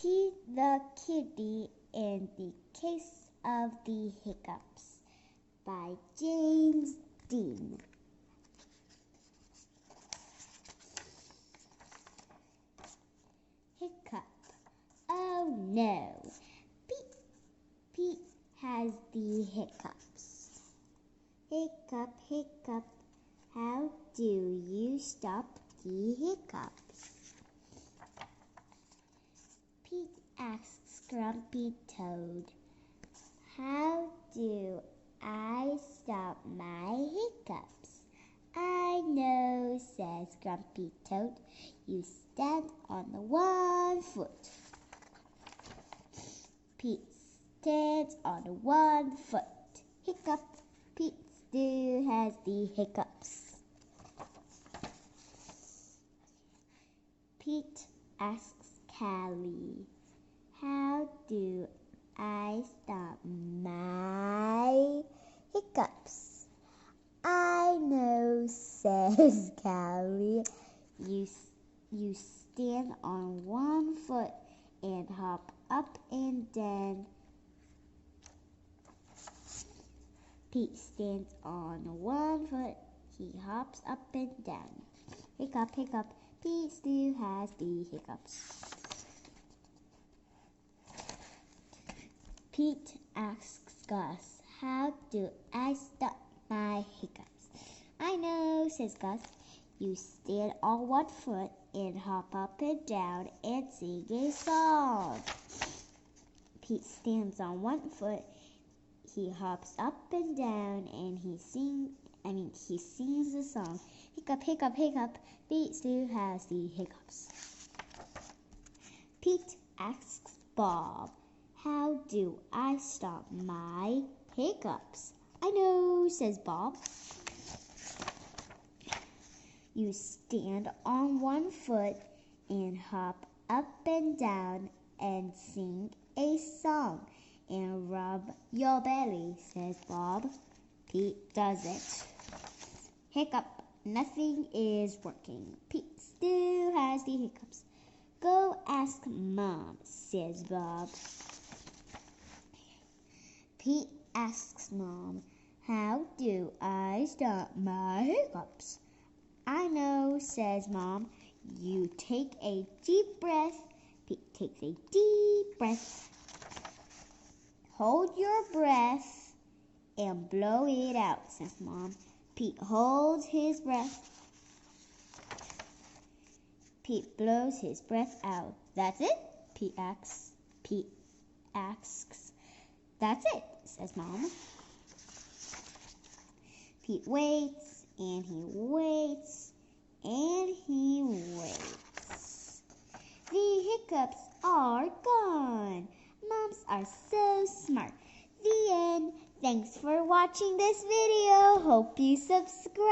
Pete the Kitty in the Case of the Hiccups by James Dean. Hiccup. Oh no, Pete has the hiccups. Hiccup, hiccup, how do you stop the hiccups? Pete asks Grumpy Toad, how do I stop my hiccups? I know, says Grumpy Toad. You stand on the one foot. Pete stands on one foot. Hiccup, Pete still has the hiccups. Pete asks Callie, how do I stop my hiccups? I know, says Callie. You stand on one foot and hop up and down. Pete stands on one foot. He hops up and down. Hiccup, hiccup, Pete still has the hiccups. Pete asks Gus, how do I stop my hiccups? I know, says Gus. You stand on one foot and hop up and down and sing a song. Pete stands on one foot. He hops up and down and he sings a song. Hiccup, hiccup, hiccup, Pete still has the hiccups. Pete asks Bob, how do I stop my hiccups? I know, says Bob. You stand on one foot and hop up and down and sing a song and rub your belly, says Bob. Pete does it. Hiccup, nothing is working. Pete still has the hiccups. Go ask Mom, says Bob. Pete asks Mom, how do I stop my hiccups? I know, says Mom. You take a deep breath. Pete takes a deep breath. Hold your breath and blow it out, says Mom. Pete holds his breath. Pete blows his breath out. That's it? Pete asks. That's it, says Mom. Pete waits and he waits and he waits. The hiccups are gone. Moms are so smart. The end. Thanks for watching this video. Hope you subscribe.